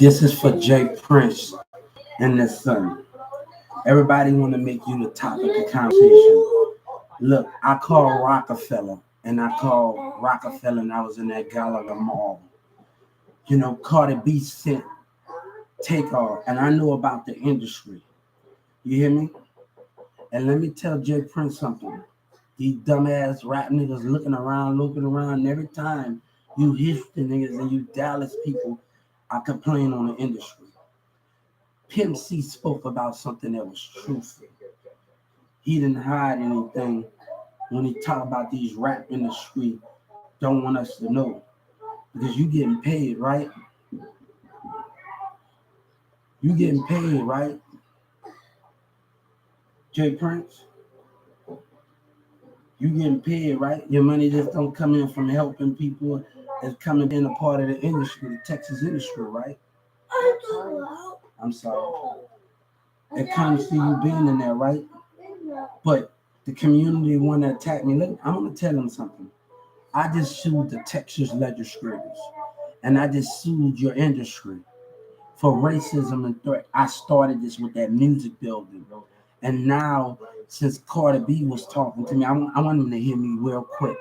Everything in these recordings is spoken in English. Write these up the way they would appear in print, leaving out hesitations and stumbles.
This is for Jay Prince and his son. Everybody want to make you the topic of conversation. Look, I call Rockefeller, and I call Rockefeller, and I was in that Gallagher Mall. You know, Cardi B sent Takeoff, and I know about the industry. You hear me? And let me tell Jay Prince something. These dumbass rap niggas looking around, and every time you Houston niggas and you Dallas people, I complain on the industry. Pimp C spoke about something that was truthful. He didn't hide anything when he talked about these rap industry don't want us to know. Because you getting paid, right? You getting paid, right? Jay Prince, you getting paid, right? Your money just don't come in from helping people. It's coming being a part of the industry, the Texas industry, right? I'm sorry. It comes to you being in there, right? But the community want to attack me. Look, I'm gonna tell them something. I just sued the Texas legislators, and I just sued your industry for racism and threat. I started this with that music building, and now since Cardi B was talking to me, I want him to hear me real quick.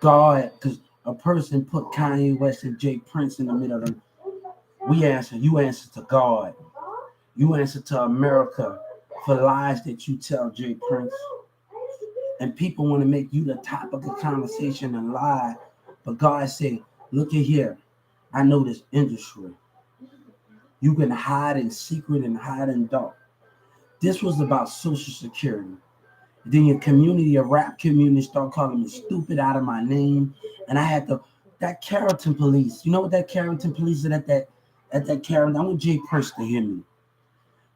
God, because a person put Kanye West and Jay Prince in the middle of them. You answer to God. You answer to America for lies that you tell Jay Prince. And people want to make you the topic of conversation and lie. But God said, look at here. I know this industry. You can hide in secret and hide in dark. This was about Social Security. Then your community, your rap community, start calling me stupid out of my name. And I had to, that Carrollton police, you know what that Carrollton police did at that Carrollton? I want Jay Prince to hear me.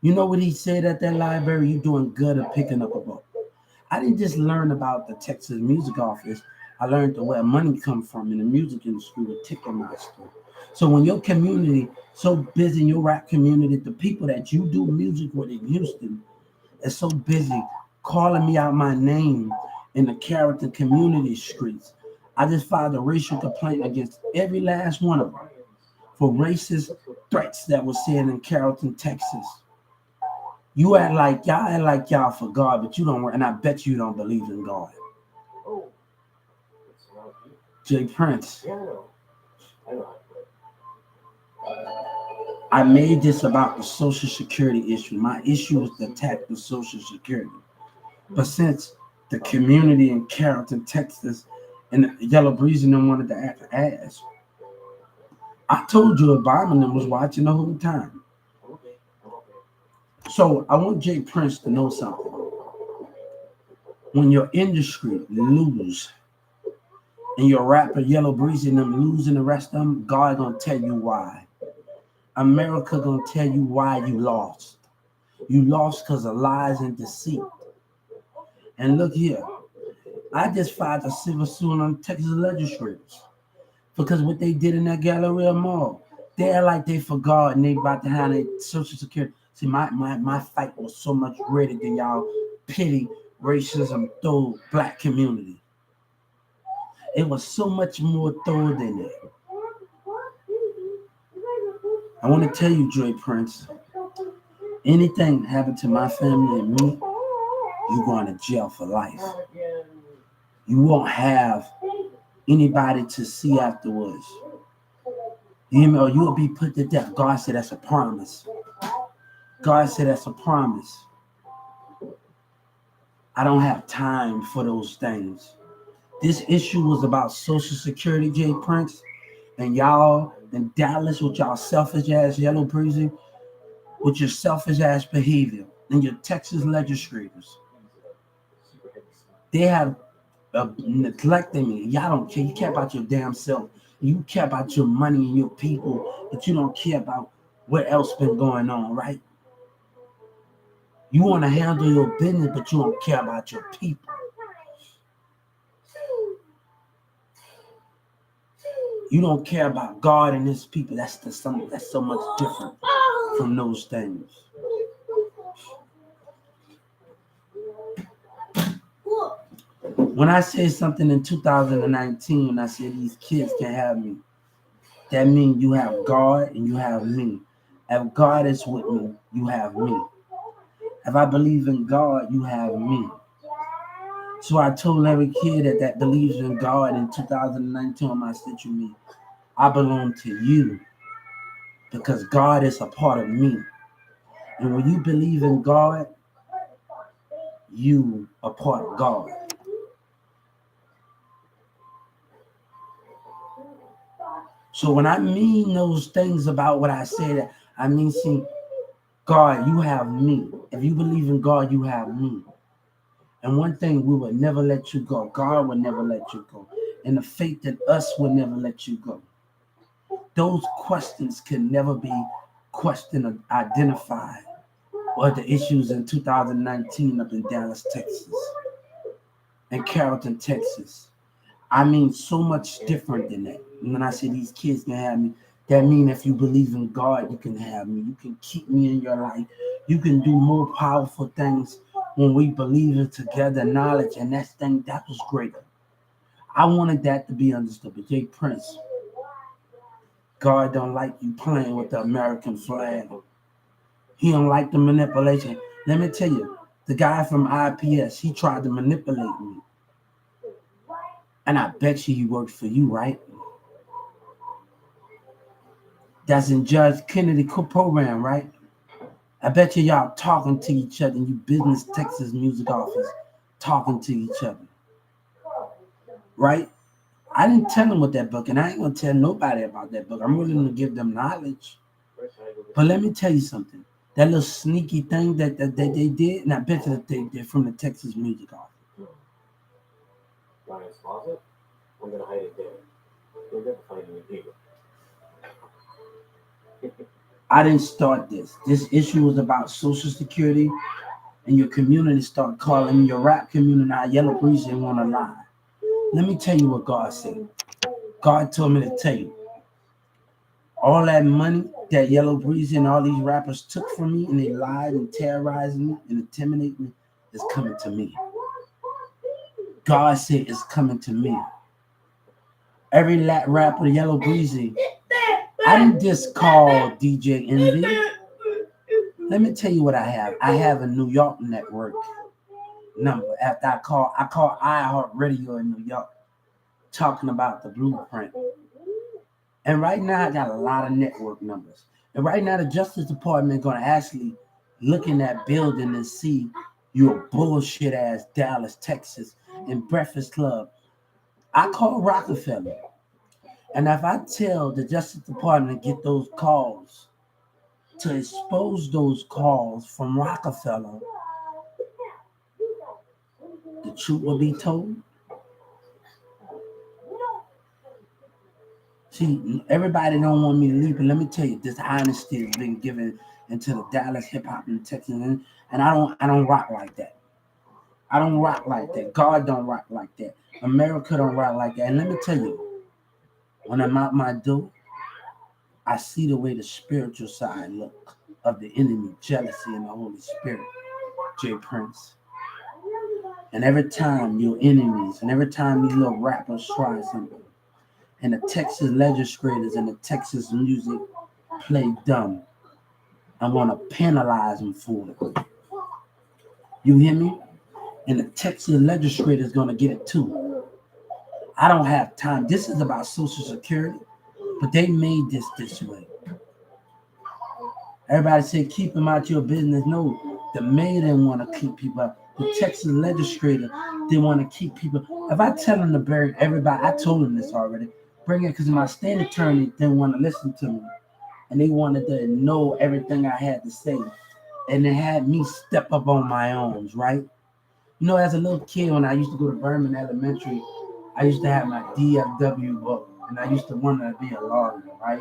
You know what he said at that library? You doing good at picking up a book. I didn't just learn about the Texas Music Office. I learned where money come from in the music industry with Ticketmaster. So when your community so busy, your rap community, the people that you do music with in Houston is so busy calling me out my name in the Carrollton community streets. I just filed a racial complaint against every last one of them for racist threats that were said in Carrollton, Texas. You act like y'all for God, but you don't, and I bet you don't believe in God. Jay Prince. I made this about the Social Security issue. My issue was to attack the Social Security. But since the community in Carrollton, Texas, and Yellow Breeze and them wanted to act ass, I told you Obama and them was watching the whole time. So I want Jay Prince to know something. When your industry lose and your rapper Yellow Breeze and them losing the rest of them, God gonna tell you why. America gonna tell you why you lost. You lost because of lies and deceit. And look here, I just filed a civil suit on Texas legislators because what they did in that Galleria Mall, they're like they forgot and they about to have their Social Security. See, my fight was so much greater than y'all pity racism through black community. It was so much more thorough than that. I want to tell you, Dre Prince, anything happened to my family and me, you're going to jail for life. You won't have anybody to see afterwards. You know, you'll be put to death. God said that's a promise. God said that's a promise. I don't have time for those things. This issue was about Social Security, Jay Prince, and y'all in Dallas with y'all selfish ass Yellow Breezy, with your selfish ass behavior, and your Texas legislators. They have neglected me. Y'all don't care. You care about your damn self. You care about your money and your people, but you don't care about what else been going on, right? You want to handle your business, but you don't care about your people. You don't care about God and his people. That's so much different from those things. When I said something in 2019, I said these kids can't have me. That means you have God and you have me. If God is with me, you have me. If I believe in God, you have me. So I told every kid that believes in God in 2019 on my Stitcher Me, I belong to you because God is a part of me. And when you believe in God, you are part of God. So when I mean those things about what I said, I mean, see, God, you have me. If you believe in God, you have me. And one thing, we will never let you go. God will never let you go. And the faith that us will never let you go. Those questions can never be questioned or identified. Or the issues in 2019 up in Dallas, Texas, and Carrollton, Texas. I mean, so much different than that. And when I say these kids can have me, that means if you believe in God, you can have me. You can keep me in your life. You can do more powerful things when we believe in together knowledge. And that was greater. I wanted that to be understood. But Jay Prince, God don't like you playing with the American flag. He don't like the manipulation. Let me tell you, the guy from IPS, he tried to manipulate me. And I bet you he worked for you, right? That's in Judge Kennedy program, right? I bet you y'all talking to each other in you business Texas music office, talking to each other, right? I didn't tell them what that book, and I ain't gonna tell nobody about that book. I'm willing to give them knowledge. But let me tell you something. That little sneaky thing that they did, and I bet you that they're from the Texas music office. Ryan's closet? I'm gonna hide it there. You'll never find any people. I didn't start this. This issue was about Social Security, and your community start calling your rap community our yellow breeze and want to lie. Let me tell you what God said. God told me to tell you. All that money that Yellow Breezy and all these rappers took from me and they lied and terrorized me and intimidated me is coming to me. God said it's coming to me. Every rapper, Yellow Breezy, I didn't just call DJ Envy. Let me tell you what I have. I have a New York network number. After I call iHeartRadio in New York, talking about the blueprint. And right now, I got a lot of network numbers. And right now, the Justice Department going to actually look in that building and see you a bullshit ass Dallas, Texas, and Breakfast Club. I call Rockefeller. And if I tell the Justice Department to get those calls, to expose those calls from Rockefeller, the truth will be told. See, everybody don't want me to leave, but let me tell you, this honesty has been given into the Dallas hip hop and Texas, and I don't rock like that. I don't rock like that. God don't rock like that. America don't rock like that. And let me tell you, when I'm out my door, I see the way the spiritual side look of the enemy, jealousy, and the Holy Spirit. Jay Prince. And every time your enemies, and every time these little rappers try something, and the Texas legislators and the Texas music play dumb, I want to penalize them for it. You hear me? And the Texas legislator is going to get it too. I don't have time. This is about Social Security, but they made this way. Everybody said keep them out your business. No, the mayor didn't want to keep people out. The Texas legislator didn't want to keep people. If I tell them to bury everybody, I told them this already. Bring it because my state attorney didn't want to listen to me, and they wanted to know everything I had to say, and they had me step up on my own, right? You know, as a little kid, when I used to go to Berman Elementary, I used to have my DFW book, and I used to want to be a lawyer, right?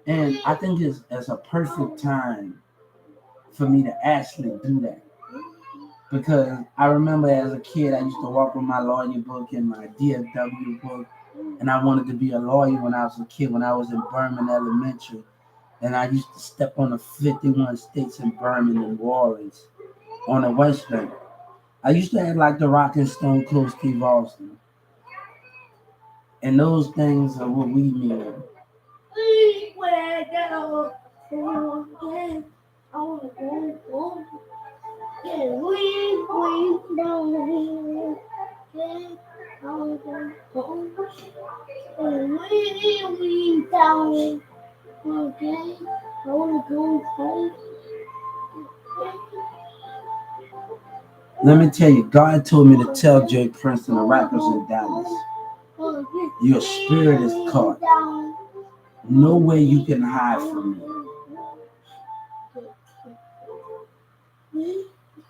And I think it's a perfect time for me to actually do that. Because I remember as a kid, I used to walk with my lawyer book and my DFW book, and I wanted to be a lawyer when I was a kid, when I was in Berman Elementary. And I used to step on the 51 states in Berman and New Orleans on the West Bank. I used to act like the Rock and Stone Cold Steve Austin. And those things are what we mean. Let me tell you, God told me to tell Jay Prince and the rappers in Dallas, your spirit is caught. No way you can hide from me.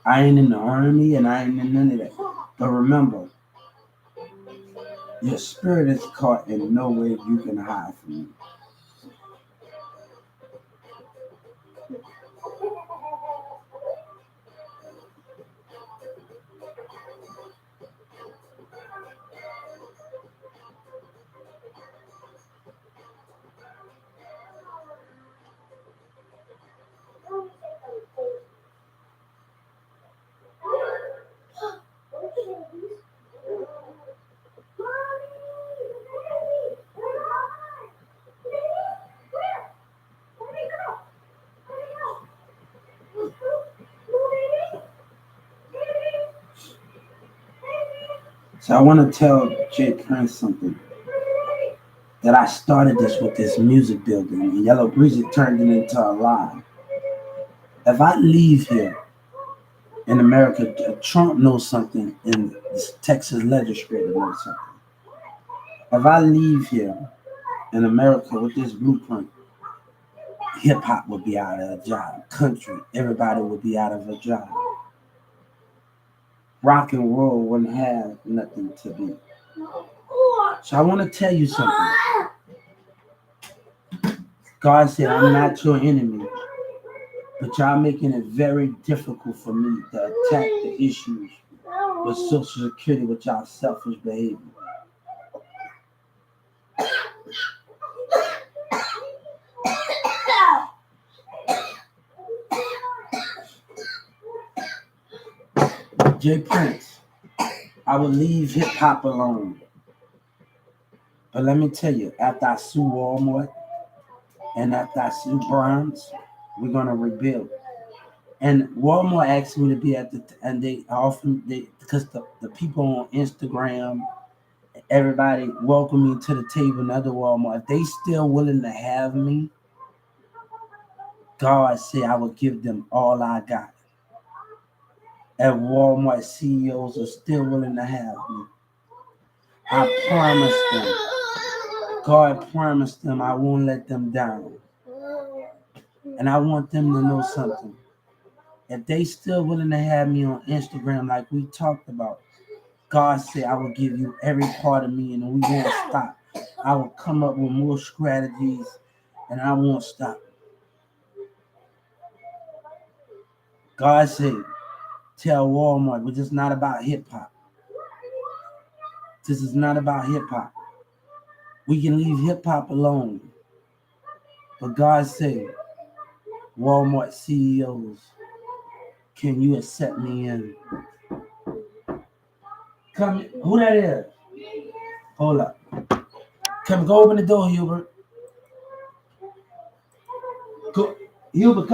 I ain't in the army and I ain't in none of that. But remember, your spirit is caught and no way you can hide from me. So I want to tell Jay Prince something. That I started this with this music building and Yellow Breezy turned it into a lie. If I leave here in America, Trump knows something and the Texas legislature knows something. If I leave here in America with this blueprint, hip hop would be out of a job. Country, everybody would be out of a job. Rock and roll wouldn't have nothing to be. So I want to tell you something. God said, I'm not your enemy, but y'all making it very difficult for me to attack the issues with Social Security with y'all selfish behavior. Jay Prince, I will leave hip hop alone. But let me tell you, after I sue Walmart and after I sue Browns, we're gonna rebuild. And Walmart asked me to be at and they often because the people on Instagram, everybody welcome me to the table and other Walmart. If they still willing to have me, God said I will give them all I got. If Walmart CEOs are still willing to have me, I promise them. God promised them I won't let them down. And I want them to know something. If they still willing to have me on Instagram like we talked about, God said I will give you every part of me and we won't stop. I will come up with more strategies and I won't stop. God said, tell Walmart, but it's not about hip hop. This is not about hip hop. We can leave hip hop alone. But God said, Walmart CEOs, can you accept me in? Come, who that is? Hold up. Come, go open the door, Hubert. Go, Hubert.